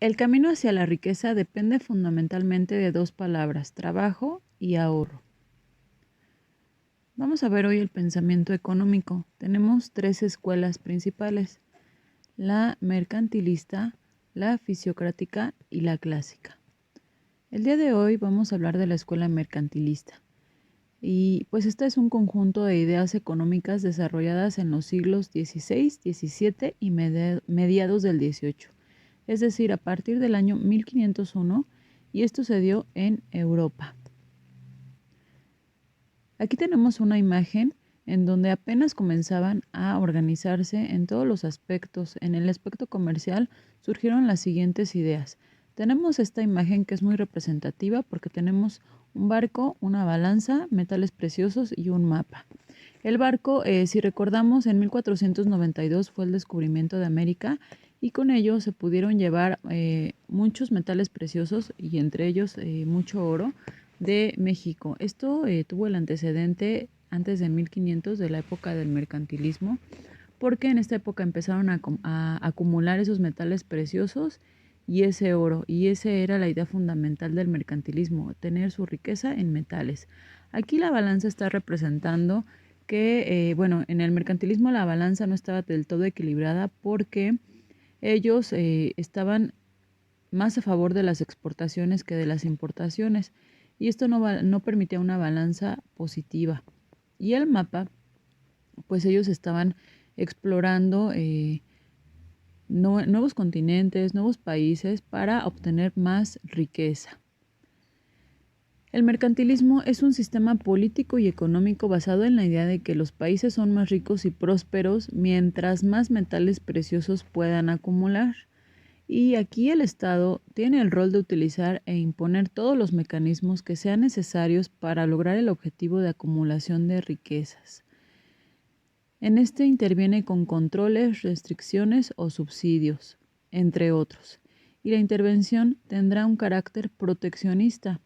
El camino hacia la riqueza depende fundamentalmente de dos palabras, trabajo y ahorro. Vamos a ver hoy el pensamiento económico. Tenemos tres escuelas principales, la mercantilista, la fisiocrática y la clásica. El día de hoy vamos a hablar de la escuela mercantilista. Y pues esta es un conjunto de ideas económicas desarrolladas en los siglos XVI, XVII y mediados del XVIII, es decir, a partir del año 1501, y esto se dio en Europa. Aquí tenemos una imagen en donde apenas comenzaban a organizarse en todos los aspectos. En el aspecto comercial surgieron las siguientes ideas. Tenemos esta imagen que es muy representativa porque tenemos un barco, una balanza, metales preciosos y un mapa. El barco, si recordamos, en 1492 fue el descubrimiento de América y con ello se pudieron llevar muchos metales preciosos y entre ellos mucho oro de México. Esto tuvo el antecedente antes de 1500 de la época del mercantilismo, porque en esta época empezaron a acumular esos metales preciosos y ese oro, y esa era la idea fundamental del mercantilismo, tener su riqueza en metales. Aquí la balanza está representando que, bueno, en el mercantilismo la balanza no estaba del todo equilibrada porque ellos estaban más a favor de las exportaciones que de las importaciones, y esto no permitía una balanza positiva. Y el mapa, pues ellos estaban explorando nuevos continentes, nuevos países para obtener más riqueza. El mercantilismo es un sistema político y económico basado en la idea de que los países son más ricos y prósperos mientras más metales preciosos puedan acumular. Y aquí el Estado tiene el rol de utilizar e imponer todos los mecanismos que sean necesarios para lograr el objetivo de acumulación de riquezas. En este interviene con controles, restricciones o subsidios, entre otros, y la intervención tendrá un carácter proteccionista.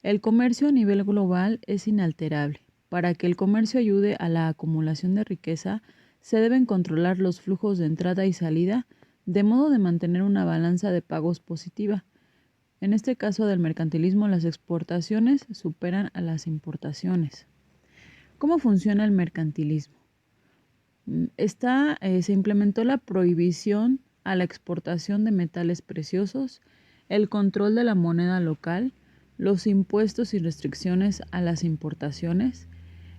El comercio a nivel global es inalterable. Para que el comercio ayude a la acumulación de riqueza, se deben controlar los flujos de entrada y salida, de modo de mantener una balanza de pagos positiva. En este caso del mercantilismo, las exportaciones superan a las importaciones. ¿Cómo funciona el mercantilismo? Se implementó la prohibición a la exportación de metales preciosos, el control de la moneda local, los impuestos y restricciones a las importaciones,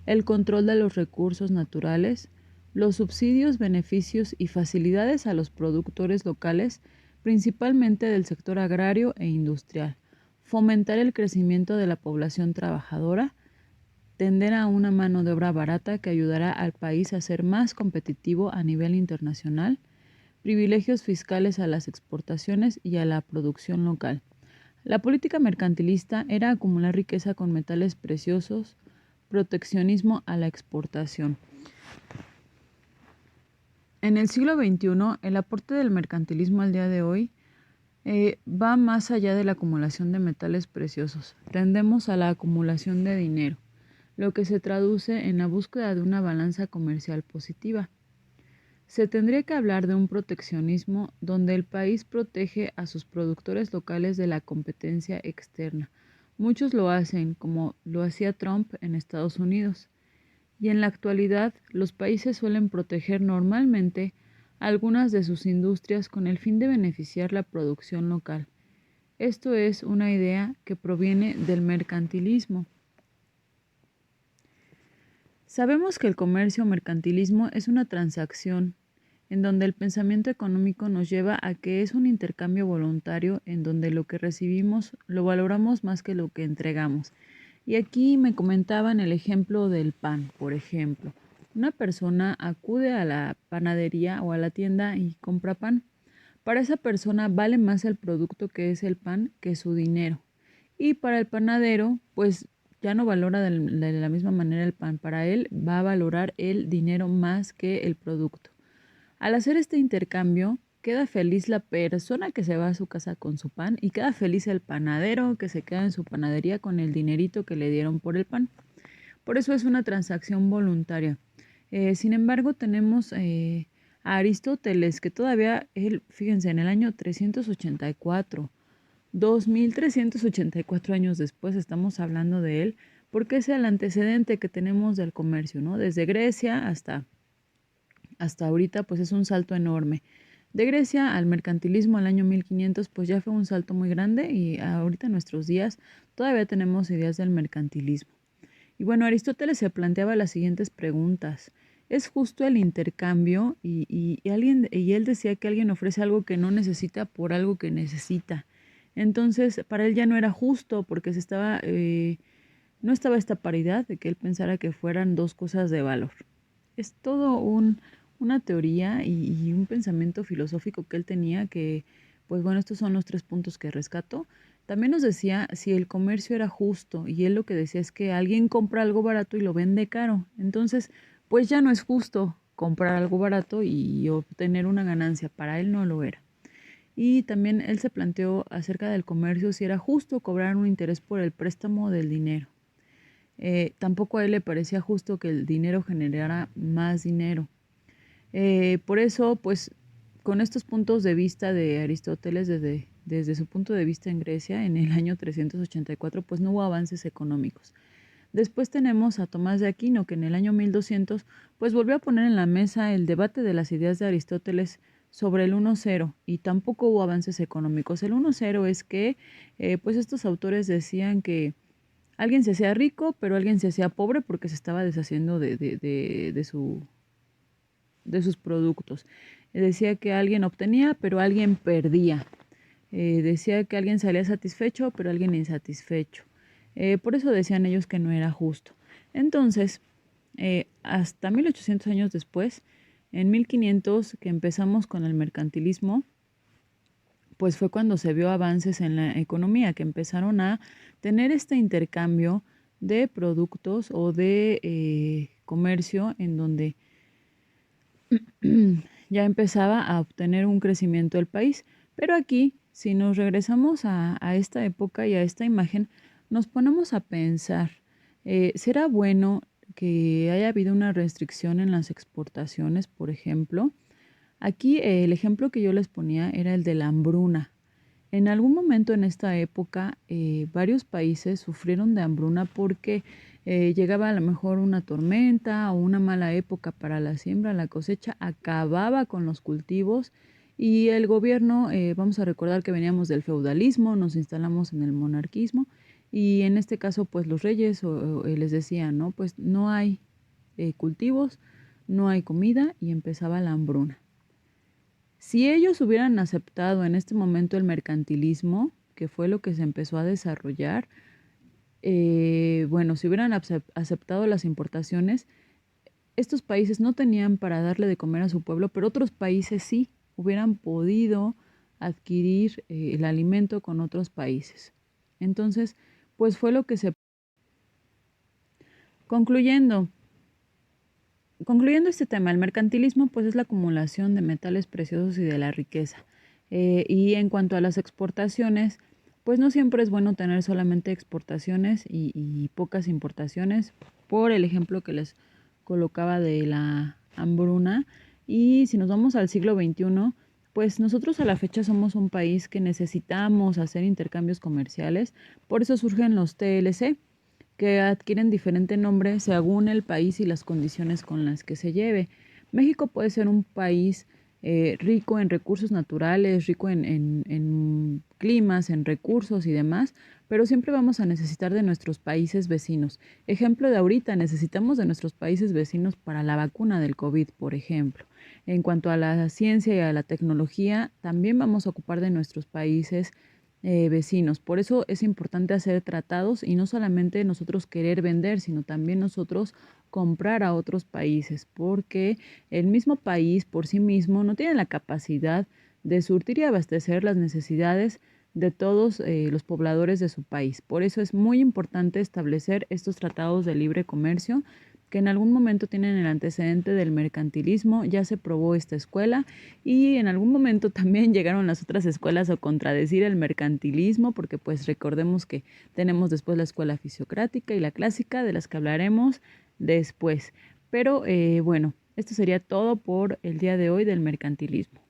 el control de los recursos naturales, los subsidios, beneficios y facilidades a los productores locales, principalmente del sector agrario e industrial, fomentar el crecimiento de la población trabajadora, tender a una mano de obra barata que ayudará al país a ser más competitivo a nivel internacional, privilegios fiscales a las exportaciones y a la producción local. La política mercantilista era acumular riqueza con metales preciosos, proteccionismo a la exportación. En el siglo XXI, el aporte del mercantilismo al día de hoy va más allá de la acumulación de metales preciosos. Tendemos a la acumulación de dinero, lo que se traduce en la búsqueda de una balanza comercial positiva. Se tendría que hablar de un proteccionismo donde el país protege a sus productores locales de la competencia externa. Muchos lo hacen, como lo hacía Trump en Estados Unidos. Y en la actualidad, los países suelen proteger normalmente algunas de sus industrias con el fin de beneficiar la producción local. Esto es una idea que proviene del mercantilismo. Sabemos que el comercio o mercantilismo es una transacción en donde el pensamiento económico nos lleva a que es un intercambio voluntario en donde lo que recibimos lo valoramos más que lo que entregamos. Y aquí me comentaban el ejemplo del pan, por ejemplo. Una persona acude a la panadería o a la tienda y compra pan. Para esa persona vale más el producto que es el pan que su dinero. Y para el panadero, pues ya no valora de la misma manera el pan. Para él va a valorar el dinero más que el producto. Al hacer este intercambio, queda feliz la persona que se va a su casa con su pan y queda feliz el panadero que se queda en su panadería con el dinerito que le dieron por el pan. Por eso es una transacción voluntaria. Sin embargo, tenemos a Aristóteles, que todavía él, fíjense, en el año 384, 2384 años después estamos hablando de él, porque es el antecedente que tenemos del comercio, ¿no? Desde Grecia hasta ahorita, pues es un salto enorme. De Grecia al mercantilismo al año 1500, pues ya fue un salto muy grande y ahorita en nuestros días todavía tenemos ideas del mercantilismo. Y bueno, Aristóteles se planteaba las siguientes preguntas. ¿Es justo el intercambio? Y él decía que alguien ofrece algo que no necesita por algo que necesita. Entonces, para él ya no era justo porque no estaba esta paridad de que él pensara que fueran dos cosas de valor. Es todo una teoría y un pensamiento filosófico que él tenía que, pues bueno, estos son los tres puntos que rescato. También nos decía si el comercio era justo y él lo que decía es que alguien compra algo barato y lo vende caro. Entonces, pues ya no es justo comprar algo barato y obtener una ganancia. Para él no lo era. Y también él se planteó acerca del comercio si era justo cobrar un interés por el préstamo del dinero. Tampoco a él le parecía justo que el dinero generara más dinero. Por eso, pues, con estos puntos de vista de Aristóteles, desde su punto de vista en Grecia, en el año 384, pues no hubo avances económicos. Después tenemos a Tomás de Aquino, que en el año 1200, pues volvió a poner en la mesa el debate de las ideas de Aristóteles sobre el 1-0 y tampoco hubo avances económicos. El 1-0 es que, pues estos autores decían que alguien se hacía rico, pero alguien se hacía pobre porque se estaba deshaciendo de sus productos. Decía que alguien obtenía, pero alguien perdía. Decía que alguien salía satisfecho, pero alguien insatisfecho. Por eso decían ellos que no era justo. Entonces, hasta 1800 años después, en 1500 que empezamos con el mercantilismo, pues fue cuando se vio avances en la economía, que empezaron a tener este intercambio de productos o de comercio en donde ya empezaba a obtener un crecimiento el país. Pero aquí, si nos regresamos a esta época y a esta imagen, nos ponemos a pensar, ¿será bueno que haya habido una restricción en las exportaciones, por ejemplo? Aquí el ejemplo que yo les ponía era el de la hambruna. En algún momento en esta época, varios países sufrieron de hambruna porque llegaba a lo mejor una tormenta o una mala época para la siembra, la cosecha, acababa con los cultivos y el gobierno, vamos a recordar que veníamos del feudalismo, nos instalamos en el monarquismo y en este caso pues los reyes les decían, ¿no? Pues no hay cultivos, no hay comida y empezaba la hambruna. Si ellos hubieran aceptado en este momento el mercantilismo, que fue lo que se empezó a desarrollar, bueno, si hubieran aceptado las importaciones, estos países no tenían para darle de comer a su pueblo, pero otros países sí hubieran podido adquirir el alimento con otros países. Entonces, pues fue lo que se... Concluyendo, Concluyendo este tema, el mercantilismo pues es la acumulación de metales preciosos y de la riqueza. Y en cuanto a las exportaciones, pues no siempre es bueno tener solamente exportaciones y pocas importaciones, por el ejemplo que les colocaba de la hambruna. Y si nos vamos al siglo XXI, pues nosotros a la fecha somos un país que necesitamos hacer intercambios comerciales, por eso surgen los TLC que adquieren diferente nombre según el país y las condiciones con las que se lleve. México puede ser un país rico en recursos naturales, rico en climas, en recursos y demás, pero siempre vamos a necesitar de nuestros países vecinos. Ejemplo de ahorita, necesitamos de nuestros países vecinos para la vacuna del COVID, por ejemplo. En cuanto a la ciencia y a la tecnología, también vamos a ocupar de nuestros países vecinos. Por eso es importante hacer tratados y no solamente nosotros querer vender, sino también nosotros comprar a otros países, porque el mismo país por sí mismo no tiene la capacidad de surtir y abastecer las necesidades de todos los pobladores de su país. Por eso es muy importante establecer estos tratados de libre comercio que en algún momento tienen el antecedente del mercantilismo, ya se probó esta escuela y en algún momento también llegaron las otras escuelas a contradecir el mercantilismo, porque pues recordemos que tenemos después la escuela fisiocrática y la clásica, de las que hablaremos después. Pero bueno, Esto sería todo por el día de hoy del mercantilismo.